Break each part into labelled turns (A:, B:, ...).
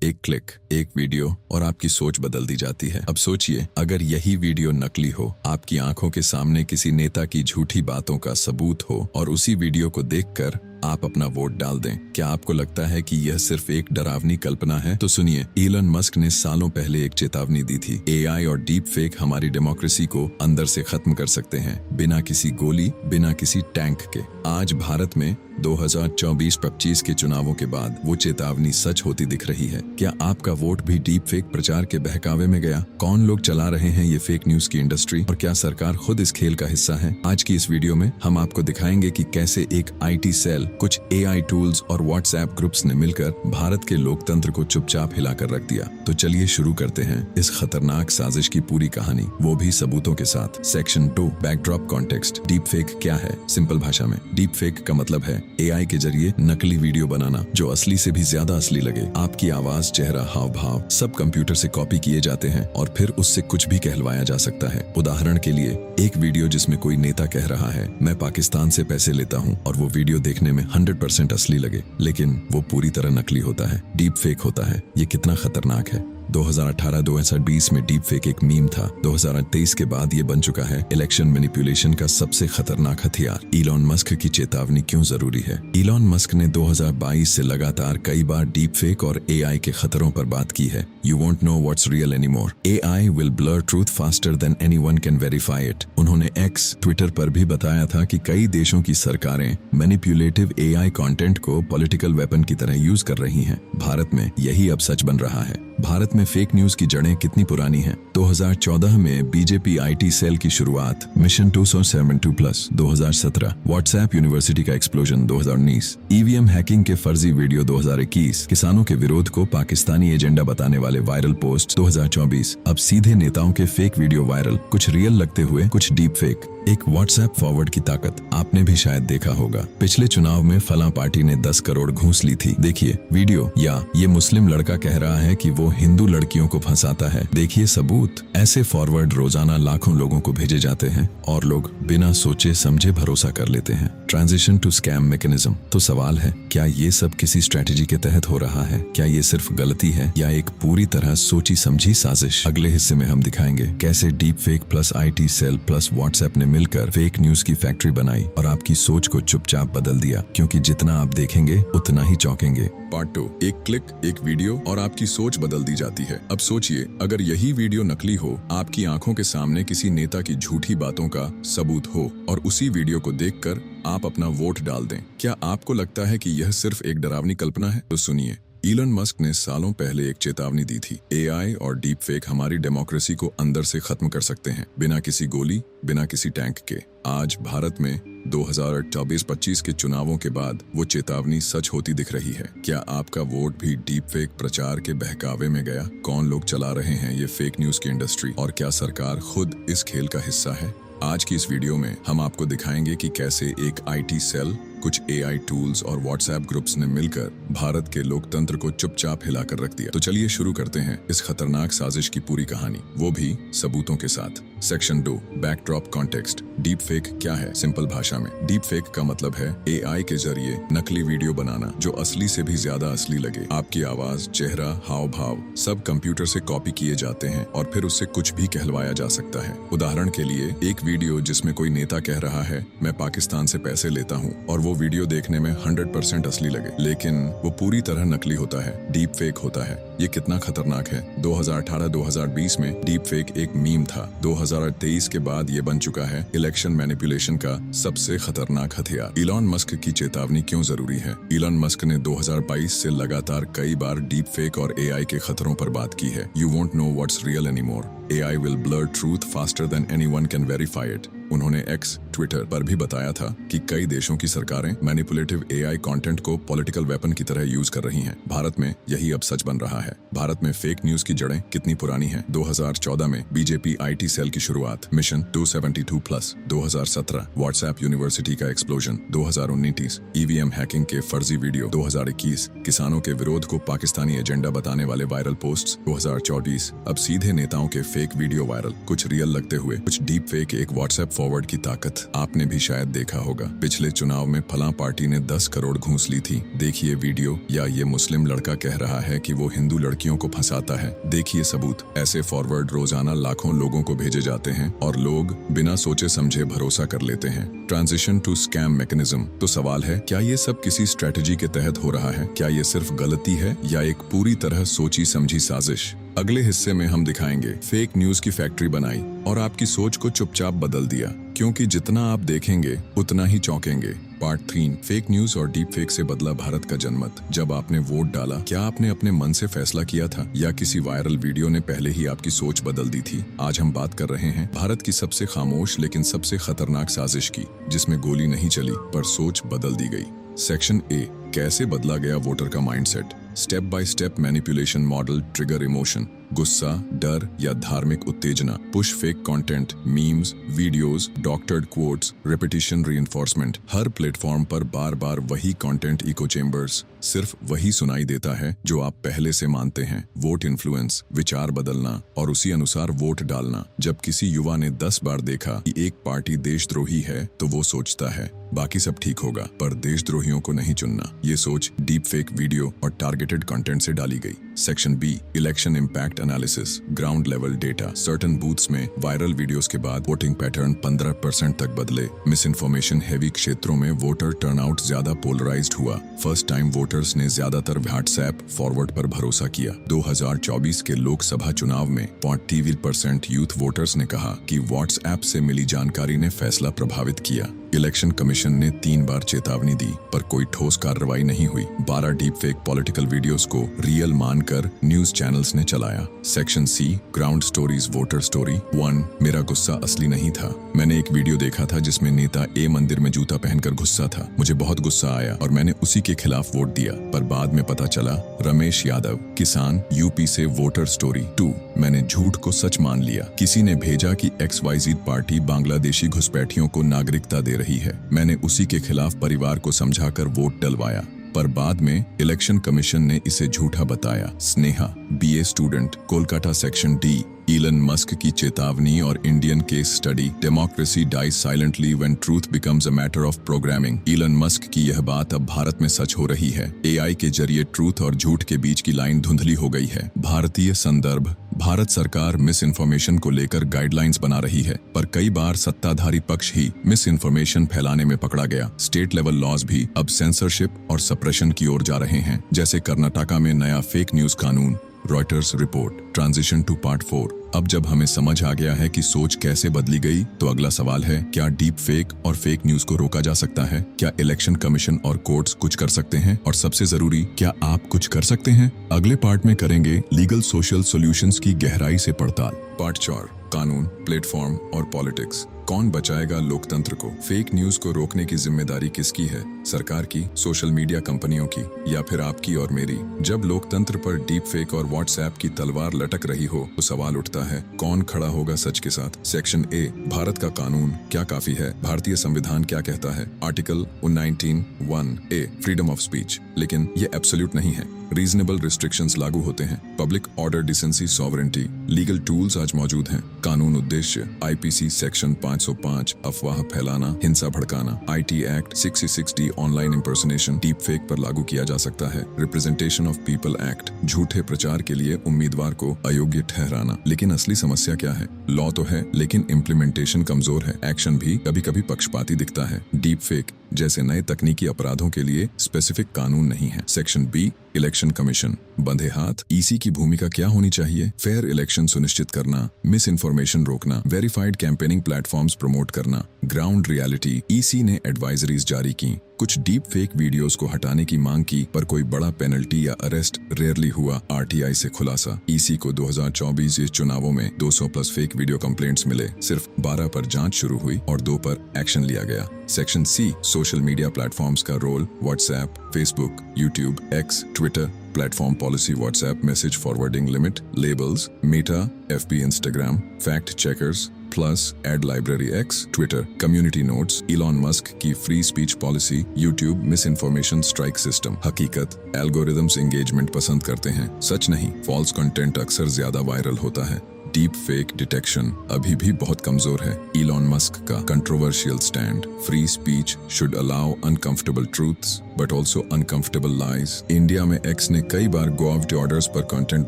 A: एक क्लिक, एक वीडियो और आपकी सोच बदल दी जाती है। अब सोचिए, अगर यही वीडियो नकली हो, आपकी आंखों के सामने किसी नेता की झूठी बातों का सबूत हो और उसी वीडियो को देखकर आप अपना वोट डाल दें, क्या आपको लगता है कि यह सिर्फ एक डरावनी कल्पना है? तो सुनिए, इलन मस्क ने सालों पहले एक चेतावनी दी थी। एआई और डीप फेक हमारी डेमोक्रेसी को अंदर से खत्म कर सकते हैं, बिना किसी गोली, बिना किसी टैंक के। आज भारत में 2024-25 के चुनावों के बाद वो चेतावनी सच होती दिख रही है। क्या आपका वोट भी डीप फेक प्रचार के बहकावे में गया? कौन लोग चला रहे हैं ये फेक न्यूज की इंडस्ट्री और क्या सरकार खुद इस खेल का हिस्सा है? आज की इस वीडियो में हम आपको दिखाएंगे कि कैसे एक आईटी सेल, कुछ एआई टूल्स और व्हाट्सएप ग्रुप्स ने मिलकर भारत के लोकतंत्र को चुपचाप हिलाकर रख दिया। तो चलिए शुरू करते हैं इस खतरनाक साजिश की पूरी कहानी, वो भी सबूतों के साथ। Section 2, backdrop context. Deep fake क्या है? सिंपल भाषा में, डीप फेक का मतलब है एआई के जरिए नकली वीडियो बनाना जो असली से भी ज्यादा असली लगे। आपकी आवाज, चेहरा, हाव भाव सब कंप्यूटर से कॉपी किए जाते हैं और फिर उससे कुछ भी कहलवाया जा सकता है। उदाहरण के लिए, एक वीडियो जिसमें कोई नेता कह रहा है, मैं पाकिस्तान से पैसे लेता हूं, और वो वीडियो देखने में 100% असली लगे, लेकिन वो पूरी तरह नकली होता है, डीप फेक होता है। ये कितना खतरनाक है। 2018-2020 में डीप फेक एक मीम था। 2023 के बाद ये बन चुका है इलेक्शन मैनिपुलेशन का सबसे खतरनाक हथियार। इलॉन मस्क की चेतावनी क्यों जरूरी है? इलॉन मस्क ने 2022 से लगातार कई बार डीप फेक और एआई के खतरों पर बात की है। You won't know what's real anymore. AI will blur truth faster than anyone can verify it. उन्होंने एक्स, ट्विटर पर भी बताया था कि कई देशों की सरकारें मैनिपुलेटिव एआई कंटेंट को पॉलिटिकल वेपन की तरह यूज कर रही हैं। भारत में यही अब सच बन रहा है। भारत में फेक न्यूज की जड़ें कितनी पुरानी हैं? 2014 में बीजेपी आईटी सेल की शुरुआत, मिशन 272+, 2017 व्हाट्सएप यूनिवर्सिटी का एक्सप्लोजन 2019, ईवीएम हैकिंग के फर्जी वीडियो 2021, किसानों के विरोध को पाकिस्तानी एजेंडा बताने वाले वायरल पोस्ट 2024, अब सीधे नेताओं के फेक वीडियो वायरल, कुछ रियल लगते हुए कुछ डीप फेक। एक व्हाट्सएप फॉरवर्ड की ताकत आपने भी शायद देखा होगा। पिछले चुनाव में फलां पार्टी ने 10 करोड़ घूस ली थी, देखिए वीडियो, या ये मुस्लिम लड़का कह रहा है कि वो हिंदू लड़कियों को फंसाता है, देखिए सबूत। ऐसे फॉरवर्ड रोजाना लाखों लोगों को भेजे जाते हैं और लोग बिना सोचे समझे भरोसा कर लेते हैं। Transition to scam mechanism. तो सवाल है, क्या ये सब किसी स्ट्रेटेजी के तहत हो रहा है? क्या ये सिर्फ गलती है या एक पूरी तरह सोची समझी साजिश? अगले हिस्से में हम दिखाएंगे कैसे deep fake plus IT cell plus WhatsApp ने मिलकर फेक न्यूज की फैक्ट्री बनाई और आपकी सोच को चुपचाप बदल दिया, क्योंकि जितना आप देखेंगे उतना ही चौंकेंगे। पार्ट 2, एक क्लिक, एक वीडियो और आपकी सोच बदल दी जाती है। अब सोचिए, अगर यही वीडियो नकली हो, आपकी आंखों के सामने किसी नेता की झूठी बातों का सबूत हो और उसी वीडियो को देखकर आप अपना वोट डाल दें, क्या आपको लगता है कि यह सिर्फ एक डरावनी कल्पना है? तो सुनिए, इलन मस्क ने सालों पहले एक चेतावनी दी थी। एआई और डीप फेक हमारी डेमोक्रेसी को अंदर से खत्म कर सकते हैं, बिना किसी गोली, बिना किसी टैंक के। आज भारत में 2024-25 के चुनावों के बाद वो चेतावनी सच होती दिख रही है। क्या आपका वोट भी डीप फेक प्रचार के बहकावे में गया? कौन लोग चला रहे हैं ये फेक न्यूज की इंडस्ट्री और क्या सरकार खुद इस खेल का हिस्सा है? आज की इस वीडियो में हम आपको दिखाएंगे कि कैसे एक आईटी सेल, कुछ एआई टूल्स और व्हाट्सएप ग्रुप्स ने मिलकर भारत के लोकतंत्र को चुपचाप हिलाकर रख दिया। तो चलिए शुरू करते हैं इस खतरनाक साजिश की पूरी कहानी, वो भी सबूतों के साथ। Section 2, backdrop context. Deep fake क्या है? सिंपल भाषा में, डीप फेक का मतलब है एआई के जरिए नकली वीडियो बनाना जो असली से भी ज्यादा असली लगे। आपकी आवाज, चेहरा, हाव भाव सब कंप्यूटर से कॉपी किए जाते हैं और फिर उससे कुछ भी कहलवाया जा सकता है। उदाहरण के लिए, एक वीडियो जिसमें कोई नेता कह रहा है, मैं पाकिस्तान से पैसे लेता हूँ, और वो वीडियो देखने में 100% असली लगे, लेकिन वो पूरी तरह नकली होता है, डीप फेक होता है। ये कितना खतरनाक है। 2018-2020 में डीप फेक एक मीम था। 2023 के बाद ये बन चुका है इलेक्शन मैनिपुलेशन का सबसे खतरनाक हथियार। इलॉन मस्क की चेतावनी क्यों जरूरी है? इलॉन मस्क ने 2022 से लगातार कई बार डीप फेक और एआई के खतरों पर बात की है। You won't know what's real anymore. AI will blur truth faster than anyone can verify it. उन्होंने एक्स, ट्विटर पर भी बताया था कि कई देशों की सरकारें मैनिपुलेटिव एआई कंटेंट को पॉलिटिकल वेपन की तरह यूज कर रही हैं। भारत में यही अब सच बन रहा है। भारत में फेक न्यूज की जड़ें कितनी पुरानी हैं? 2014 में बीजेपी आईटी सेल की शुरुआत, मिशन 272+, 2017 व्हाट्सएप यूनिवर्सिटी का एक्सप्लोजन, 2019 ईवीएम हैकिंग के फर्जी वीडियो, 2021 किसानों के विरोध को पाकिस्तानी एजेंडा बताने वाले वायरल पोस्ट्स, 2024 अब सीधे नेताओं के फेक वीडियो वायरल, कुछ रियल लगते हुए कुछ डीप फेक। एक व्हाट्सएप फॉरवर्ड की ताकत आपने भी शायद देखा होगा। पिछले चुनाव में फलां पार्टी ने 10 करोड़ घूस ली थी, देखिए वीडियो। या ये मुस्लिम लड़का कह रहा है कि वो हिंदू लड़कियों को फंसाता है, देखिए सबूत। ऐसे फॉरवर्ड रोजाना लाखों लोगों को भेजे जाते हैं और लोग बिना सोचे समझे भरोसा कर लेते हैं। Transition to scam mechanism. तो सवाल है, क्या ये सब किसी स्ट्रेटेजी के तहत हो रहा है? क्या ये सिर्फ गलती है या एक पूरी तरह सोची समझी साजिश? अगले हिस्से में हम दिखाएंगे फेक न्यूज की फैक्ट्री बनाई और आपकी सोच को चुपचाप बदल दिया, क्योंकि जितना आप देखेंगे उतना ही चौंकेंगे। पार्ट 3, फेक न्यूज और डीप फेक से बदला भारत का जनमत। जब आपने वोट डाला, क्या आपने अपने मन से फैसला किया था या किसी वायरल वीडियो ने पहले ही आपकी सोच बदल दी थी? आज हम बात कर रहे हैं भारत की सबसे खामोश लेकिन सबसे खतरनाक साजिश की, जिसमें गोली नहीं चली पर सोच बदल दी गई। सेक्शन ए, कैसे बदला गया वोटर का mindset. Step by step manipulation model, trigger emotion, गुस्सा, डर या धार्मिक उत्तेजना, push fake content, memes, videos, doctored quotes, repetition reinforcement. हर प्लेटफॉर्म पर बार बार वही कंटेंट, इको चेम्बर्स। सिर्फ वही सुनाई देता है जो आप पहले से मानते हैं। वोट इन्फ्लुएंस, विचार बदलना और उसी अनुसार वोट डालना। जब किसी युवा ने 10 बार देखा कि एक पार्टी देशद्रोही है, तो वो सोचता है बाकी सब ठीक होगा, पर देशद्रोहियों को नहीं चुनना। ये सोच डीप फेक वीडियो और टारगेटेड कंटेंट से डाली गई। Section B, election impact analysis, ground level data. Certain booths में वायरल वीडियोस के बाद वोटिंग पैटर्न 15% तक बदले। मिस इन्फॉर्मेशन हैवी क्षेत्रों में वोटर टर्नआउट ज्यादा पोलराइज्ड हुआ। फर्स्ट टाइम वोटर्स ने ज्यादातर व्हाट्सएप फॉरवर्ड पर भरोसा किया। 2024 के लोकसभा चुनाव में 43% यूथ वोटर्स ने कहा कि व्हाट्सएप से मिली जानकारी ने फैसला प्रभावित किया। इलेक्शन कमीशन ने 3 बार चेतावनी दी, पर कोई ठोस कार्रवाई नहीं हुई। 12 डीप फेक पॉलिटिकल वीडियोस को रियल मानकर न्यूज चैनल्स ने चलाया। Section C, ground stories, voter story 1, मेरा गुस्सा असली नहीं था। मैंने एक वीडियो देखा था जिसमें नेता ए मंदिर में जूता पहनकर गुस्सा था। मुझे बहुत गुस्सा आया और मैंने उसी के खिलाफ वोट दिया, पर बाद में पता चला रमेश यादव, किसान, यूपी से। वोटर स्टोरी 2, मैंने झूठ को सच मान लिया। किसी ने भेजा कि XYZ पार्टी बांग्लादेशी घुसपैठियों को नागरिकता दे रही है। मैंने उसी के खिलाफ परिवार को समझाकर वोट डलवाया, पर बाद में इलेक्शन कमीशन ने इसे झूठा बताया। Sneha, BA student, Kolkata. Section D, Elon Musk की चेतावनी और Indian case study. Democracy dies silently when truth becomes a matter of programming. Elon Musk की यह बात अब भारत में सच हो रही है। AI के जरिए ट्रूथ और झूठ के बीच की लाइन धुंधली हो गई है। भारतीय संदर्भ, भारत सरकार मिस इन्फॉर्मेशन को लेकर गाइडलाइंस बना रही है, पर कई बार सत्ताधारी पक्ष ही मिस इन्फॉर्मेशन फैलाने में पकड़ा गया। स्टेट लेवल लॉज भी अब सेंसरशिप और सप्रेशन की ओर जा रहे हैं, जैसे कर्नाटका में नया फेक न्यूज कानून। Reuters report. Transition to part 4। अब जब हमें समझ आ गया है कि सोच कैसे बदली गई, तो अगला सवाल है, क्या डीप फेक और फेक न्यूज को रोका जा सकता है? क्या इलेक्शन कमीशन और कोर्ट्स कुछ कर सकते हैं? और सबसे जरूरी, क्या आप कुछ कर सकते हैं? अगले पार्ट में करेंगे लीगल सोशल सॉल्यूशंस की गहराई से पड़ताल। पार्ट 4, कानून, प्लेटफॉर्म और पॉलिटिक्स। कौन बचाएगा लोकतंत्र को? फेक न्यूज को रोकने की जिम्मेदारी किसकी है? सरकार की, सोशल मीडिया कंपनियों की, या फिर आपकी और मेरी? जब लोकतंत्र पर डीप फेक और व्हाट्सएप की तलवार लटक रही हो, तो सवाल उठता है, कौन खड़ा होगा सच के साथ? सेक्शन ए, भारत का कानून क्या काफी है? भारतीय संविधान क्या कहता है? Article 19(1)(a) freedom of speech. लेकिन ये एब्सोल्यूट नहीं है। रीजनेबल रिस्ट्रिक्शंस लागू होते हैं। Public order, decency, sovereignty. Legal tools आज मौजूद हैं। कानून उद्देश्य, IPC सेक्शन 505 अफवाह फैलाना, हिंसा भड़काना। IT act 66D online impersonation, deep fake पर लागू किया जा सकता है। रिप्रेजेंटेशन ऑफ पीपल एक्ट, झूठे प्रचार के लिए उम्मीदवार को अयोग्य ठहराना। लेकिन असली समस्या क्या है? लॉ तो है, लेकिन इम्प्लीमेंटेशन कमजोर है। एक्शन भी कभी कभी पक्षपाती दिखता है। डीप फेक जैसे नए तकनीकी अपराधों के लिए स्पेसिफिक कानून नहीं है। सेक्शन बी, इलेक्शन कमीशन, बंधे हाथ। EC की भूमिका क्या होनी चाहिए? फेयर इलेक्शन सुनिश्चित करना, मिस इन्फॉर्मेशन रोकना, वेरीफाइड कैंपेनिंग प्लेटफॉर्म्स प्रमोट करना, ग्राउंड रियलिटी। EC ने एडवाइजरीज जारी की, कुछ डीप फेक वीडियोस को हटाने की मांग की, पर कोई बड़ा पेनल्टी या अरेस्ट रेयरली हुआ। RTI से खुलासा, EC को 2024 चुनावों में 200+ फेक वीडियो कंप्लेंट्स मिले। सिर्फ 12 पर जांच शुरू हुई और 2 पर एक्शन लिया गया। Section C, social media platforms का रोल। WhatsApp, Facebook, YouTube, X, Twitter. Platform policy, WhatsApp message forwarding limit, labels, Meta, FB, Instagram, fact checkers, plus ad library X, Twitter, community notes, Elon Musk की free speech policy, YouTube misinformation strike system. हकीकत, algorithms engagement पसंद करते हैं, सच नहीं। False content अक्सर ज्यादा viral होता है। डीप फेक डिटेक्शन अभी भी बहुत कमजोर है। इलॉन मस्क का controversial stand, free speech should allow uncomfortable truths but also uncomfortable lies. India में एक्स ने कई बार गो ऑफ द ऑर्डर्स पर कंटेंट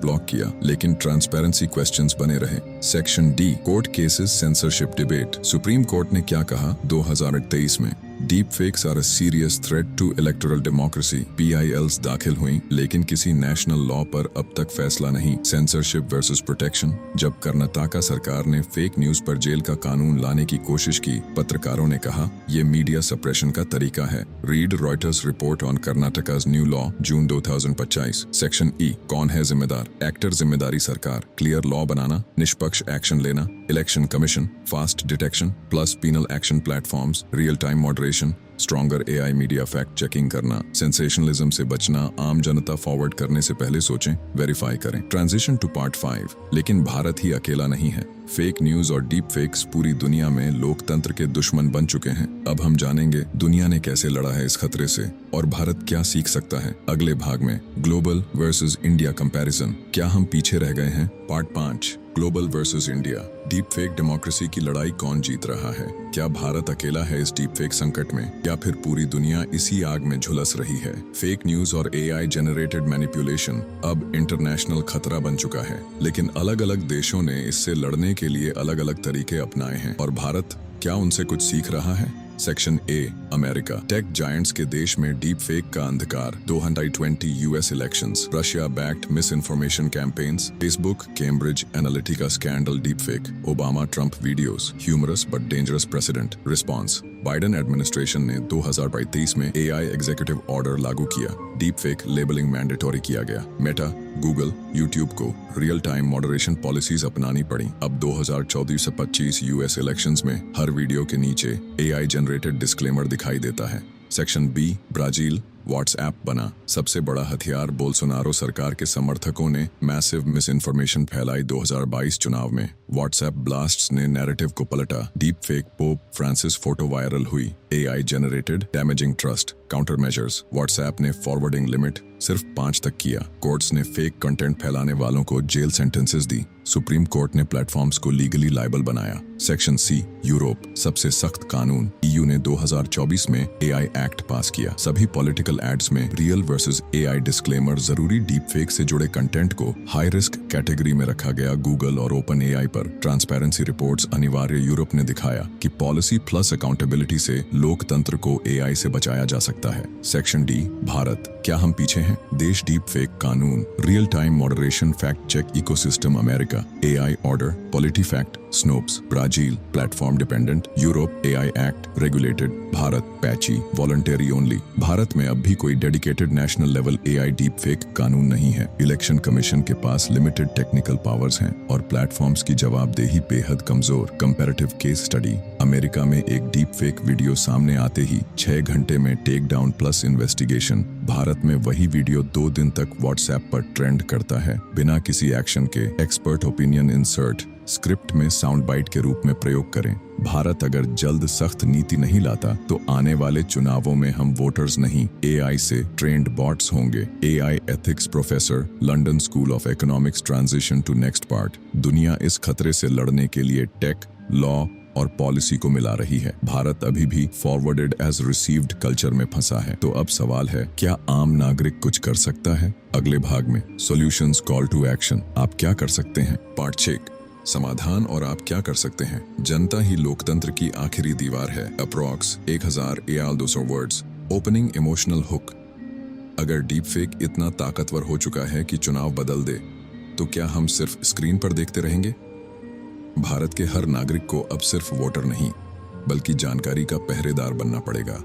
A: ब्लॉक किया, लेकिन ट्रांसपेरेंसी क्वेश्चंस बने रहे। Section D, court cases censorship debate. Supreme Court ने क्या कहा 2023 में? Deep fakes are a serious threat to electoral democracy. PILs दाखिल हुई, लेकिन किसी नेशनल लॉ पर अब तक फैसला नहीं। Censorship versus protection. जब कर्नाटका सरकार ने फेक न्यूज पर जेल का कानून लाने की कोशिश की, पत्रकारों ने कहा यह मीडिया सप्रेशन का तरीका है। Read Reuters report on Karnataka's new law, June 2025। Section E, कौन है जिम्मेदार? एक्टर जिम्मेदारी सरकार, क्लियर लॉ बनाना, निष्पक्ष एक्शन लेना, election commission, fast detection plus penal action platforms, real time moderation, stronger AI media fact checking करना, सेंसेशनलिज्म से बचना, आम जनता फॉरवर्ड करने से पहले सोचें, वेरीफाई करें। Transition to part 5। लेकिन भारत ही अकेला नहीं है। फेक न्यूज और डीप फेक्स पूरी दुनिया में लोकतंत्र के दुश्मन बन चुके हैं। अब हम जानेंगे दुनिया ने कैसे लड़ा है इस खतरे से और भारत क्या सीख सकता है। अगले भाग में ग्लोबल वर्सेस इंडिया कंपैरिजन, क्या हम पीछे रह गए हैं? Part 5, global versus India. Deep fake democracy की लड़ाई कौन जीत रहा है? क्या भारत अकेला है इस डीप फेक संकट में, या फिर पूरी दुनिया इसी आग में झुलस रही है? फेक न्यूज और AI जेनरेटेड मैनिपुलेशन अब इंटरनेशनल खतरा बन चुका है, लेकिन अलग अलग देशों ने इससे लड़ने के लिए अलग अलग तरीके अपनाए हैं, और भारत क्या उनसे कुछ सीख रहा है? Section A, America. Tech giants के देश में डीप फेक का अंधकार। 2020 US elections, Russia backed misinformation campaigns, Facebook Cambridge Analytica scandal, deep fake, Obama Trump videos, humorous but dangerous president. Response, Biden administration ने 2023 में AI एग्जीक्यूटिव ऑर्डर लागू किया, deep fake labelling mandatory किया गया। Meta, Google, YouTube को real time moderation policies अपनानी पड़ी। अब 2024 से 25 US इलेक्शंस में हर वीडियो के नीचे AI जनरेटेड डिस्क्लेमर दिखाई देता है। Section B, Brazil. व्हाट्सएप बना सबसे बड़ा हथियार। बोल्सोनारो सरकार के समर्थकों ने मैसिव मिस इन्फॉर्मेशन फैलाई 2022 चुनाव में। व्हाट्सएप ब्लास्ट्स ने नैरेटिव को पलटा। Deep fake pope Francis photo viral हुई। AI generated damaging trust, counter measures. WhatsApp ने फॉरवर्डिंग लिमिट सिर्फ 5 तक किया। कोर्ट्स ने फेक कंटेंट फैलाने वालों को जेल सेंटेंसेस दी। सुप्रीम कोर्ट ने प्लेटफॉर्म्स को लीगली लायबल बनाया। Section C, Europe. सबसे सख्त कानून। EU ने 2024 में AI एक्ट पास किया। सभी पॉलिटिकल एड्स में रियल वर्सेस AI डिस्क्लेमर जरूरी। डीप फेक से जुड़े कंटेंट को हाई रिस्क कैटेगरी में रखा गया। गूगल और ओपन AI पर ट्रांसपेरेंसी रिपोर्ट्स अनिवार्य। यूरोप ने दिखाया कि पॉलिसी प्लस अकाउंटेबिलिटी से लोकतंत्र को AI से बचाया जा सकता है। Section D, Bharat. क्या हम पीछे हैं? देश डीप फेक कानून, real time moderation, fact check ecosystem. America AI order, PolitiFact, Snopes. Brazil platform dependent. Europe AI act regulated. Bharat patchy, voluntary only. Bharat में अब भी कोई dedicated national level AI deep fake कानून नहीं है। इलेक्शन कमीशन के पास limited technical powers हैं और प्लेटफॉर्म्स की जवाबदेही बेहद कमजोर। Comparative case study. अमेरिका में एक डीप फेक वीडियो सामने आते ही 6 घंटे में take down plus investigation. Bharat में वही वीडियो 2 दिन तक व्हाट्सएप पर ट्रेंड करता है बिना किसी एक्शन के। एक्सपर्ट ओपिनियन इंसर्ट, स्क्रिप्ट में साउंड बाइट के रूप में प्रयोग करें। भारत अगर जल्द सख्त नीति नहीं लाता तो आने वाले चुनावों में हम वोटर्स नहीं, AI से ट्रेंड बॉट्स होंगे। AI ethics professor, London School of Economics. Transition to next part. दुनिया इस खतरे से लड़ने के लिए टेक, लॉ और पॉलिसी को मिला रही है। भारत अभी भी फॉरवर्डेड एज रिसीव्ड कल्चर में फंसा है। तो अब सवाल है, क्या आम नागरिक कुछ कर सकता है? अगले भाग में सॉल्यूशंस, कॉल टू एक्शन। आप क्या कर सकते हैं? पार्ट 6, समाधान और आप क्या कर सकते हैं। जनता ही लोकतंत्र की आखिरी दीवार है। Approx 1000 AL200 words. Opening emotional hook. अगर डीप फेक इतना ताकतवर हो चुका है कि चुनाव बदल दे, तो क्या हम सिर्फ स्क्रीन पर देखते रहेंगे? भारत के हर नागरिक को अब सिर्फ वोटर नहीं, बल्कि जानकारी का पहरेदार बनना पड़ेगा।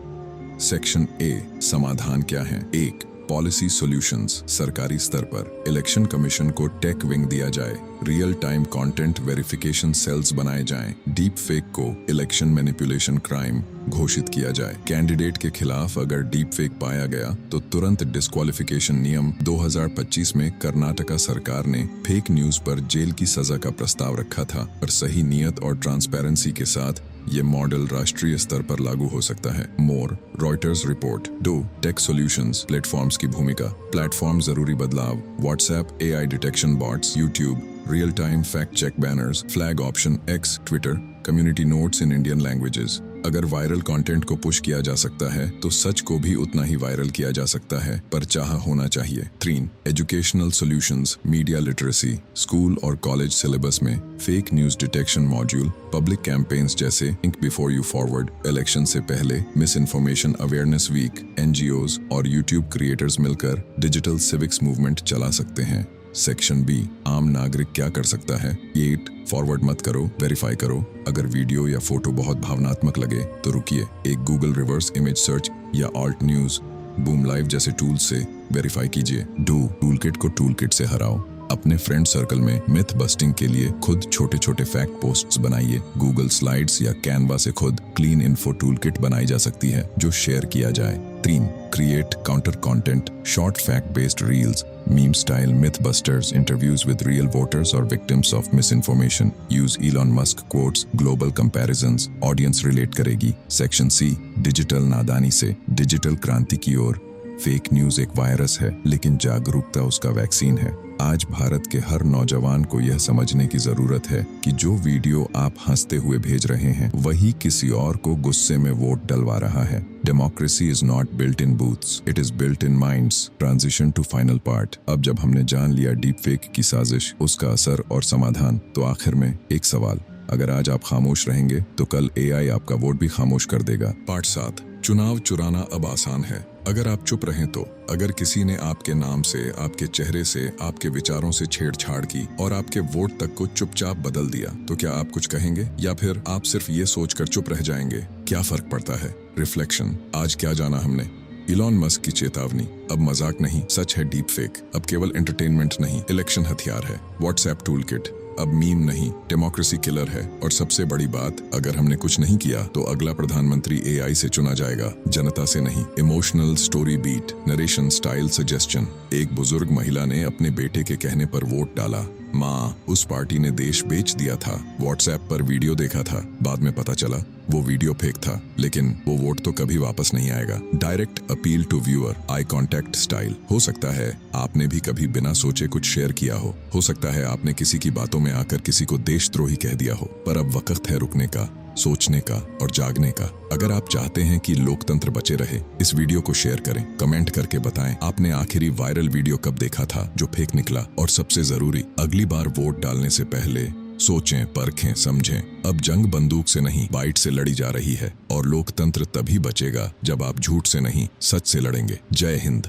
A: सेक्शन ए, समाधान क्या है? 1, पॉलिसी सॉल्यूशंस। सरकारी स्तर पर इलेक्शन कमीशन को टेक विंग दिया जाए। Real time content verification cells बनाए जाएं। डीप फेक को इलेक्शन मैनिपुलेशन क्राइम घोषित किया जाए। कैंडिडेट के खिलाफ अगर डीप फेक पाया गया तो तुरंत डिस्क्वालिफिकेशन नियम। 2025 में कर्नाटका सरकार ने फेक न्यूज पर जेल की सजा का प्रस्ताव रखा था, पर सही नियत और ट्रांसपेरेंसी के साथ ये मॉडल राष्ट्रीय स्तर पर लागू हो सकता है। More Reuters report. 2 tech solutions platforms की भूमिका। प्लेटफॉर्म जरूरी बदलाव। WhatsApp AI detection bots. YouTube real time fact check banners. Flag option. X Twitter community notes in Indian languages. अगर वायरल कंटेंट को पुश किया जा सकता है तो सच को भी उतना ही वायरल किया जा सकता है, पर चाहा होना चाहिए। 3 educational solutions. Media literacy. School और कॉलेज सिलेबस में fake news detection module. Public campaigns जैसे think before you forward. Election से पहले misinformation awareness week. NGOs और यूट्यूब क्रिएटर्स मिलकर डिजिटल सिविक्स मूवमेंट चला सकते हैं। सेक्शन बी आम नागरिक क्या कर सकता है। 8 फॉरवर्ड मत करो, वेरीफाई करो। अगर वीडियो या फोटो बहुत भावनात्मक लगे तो रुकिए, एक गूगल रिवर्स इमेज सर्च या ऑल्ट न्यूज बूम लाइव जैसे टूल से वेरीफाई कीजिए। डू टूलकिट को टूलकिट से हराओ। अपने फ्रेंड सर्कल में मिथ बस्टिंग के लिए खुद छोटे छोटे फैक्ट पोस्ट्स बनाइए। गूगल स्लाइड्स या कैनवा से खुद क्लीन इन्फो टूलकिट बनाई जा सकती है जो शेयर किया जाए। 3 create counter content. Short fact based reels, meme style myth busters, interviews with real voters or victims of misinformation. Use Elon Musk quotes, global comparisons, audience relate करेगी। Section C digital नादानी से digital क्रांति की ओर। Fake news एक virus है लेकिन जागरूकता उसका वैक्सीन है। आज भारत के हर नौजवान को यह समझने की जरूरत है कि जो वीडियो आप हंसते हुए भेज रहे हैं वही किसी और को गुस्से में वोट डलवा रहा है। Democracy is not built in booths, it is built in minds. Transition to final part. अब जब हमने जान लिया डीप फेक की साजिश, उसका असर और समाधान, तो आखिर में एक सवाल। अगर आज आप खामोश रहेंगे तो कल एआई आपका वोट भी खामोश कर देगा। पार्ट 7 चुनाव चुराना अब आसान है अगर आप चुप रहें तो। अगर किसी ने आपके नाम से, आपके चेहरे से, आपके विचारों से छेड़छाड़ की और आपके वोट तक को चुपचाप बदल दिया, तो क्या आप कुछ कहेंगे या फिर आप सिर्फ ये सोचकर चुप रह जाएंगे? क्या फर्क पड़ता है? रिफ्लेक्शन। आज क्या जाना हमने? इलॉन मस्क की चेतावनी, अब मजाक नहीं, सच है डीप फेक। अब केवल एंटरटेनमेंट नहीं, इलेक्शन हथियार है। व्हाट्सएप टूलकिट अब मीम नहीं, डेमोक्रेसी किलर है। और सबसे बड़ी बात, अगर हमने कुछ नहीं किया तो अगला प्रधानमंत्री एआई से चुना जाएगा, जनता से नहीं। Emotional story beat, narration style suggestion. एक बुजुर्ग महिला ने अपने बेटे के कहने पर वोट डाला। माँ, उस पार्टी ने देश बेच दिया था। व्हाट्सएप पर वीडियो देखा था, बाद में पता चला वो वीडियो फेक था, लेकिन वो वोट तो कभी वापस नहीं आएगा। Direct appeal to viewer, eye contact style. हो सकता है आपने भी कभी बिना सोचे कुछ शेयर किया हो सकता है आपने किसी की बातों में आकर किसी को देशद्रोही कह दिया हो, पर अब वक्त है रुकने का, सोचने का और जागने का। अगर आप चाहते हैं कि लोकतंत्र बचे रहे, इस वीडियो को शेयर करें, कमेंट करके बताएं आपने आखिरी वायरल वीडियो कब देखा था जो फेक निकला। और सबसे जरूरी, अगली बार वोट डालने से पहले सोचें, परखें, समझें। अब जंग बंदूक से नहीं, बाइट से लड़ी जा रही है और लोकतंत्र तभी बचेगा जब आप झूठ से नहीं, सच से लड़ेंगे। जय हिंद।